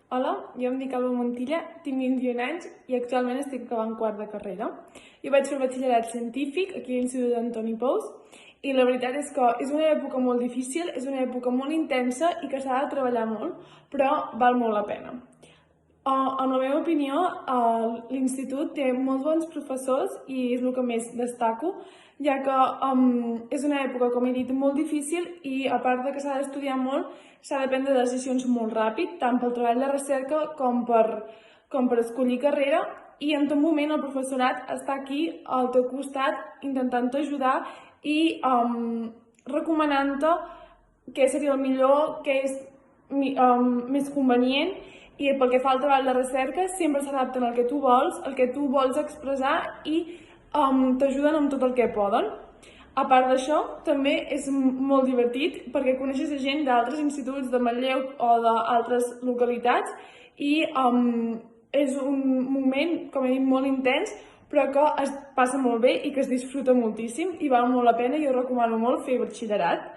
Hola, jo em dic Alba Montilla, tinc 21 anys i actualment estic acabant quart de carrera. Jo vaig fer batxillerat científic aquí a l'Institut Antoni Pous i la veritat és que és una època molt difícil, és una època molt intensa i que s'ha de treballar molt, però val molt la pena. En la meva opinió, l'institut té molts bons professors i és el que més destaco, ja que és una època, com he dit, molt difícil i a part de que s'ha d'estudiar molt, s'ha de prendre decisions molt ràpid, tant pel treball de recerca com per escollir carrera, i en tot moment el professorat està aquí al teu costat intentant-te ajudar i recomanant-te què seria el millor, què és més convenient, i pel que fa al treball de recerca sempre s'adapten al que tu vols expressar i t'ajuden amb tot el que poden. A part d'això, també és molt divertit perquè coneixes gent d'altres instituts de Manlleu o d'altres localitats i és un moment, com he dit, molt intens, però que es passa molt bé i que es disfruta moltíssim i val molt la pena i jo recomano molt fer batxillerat.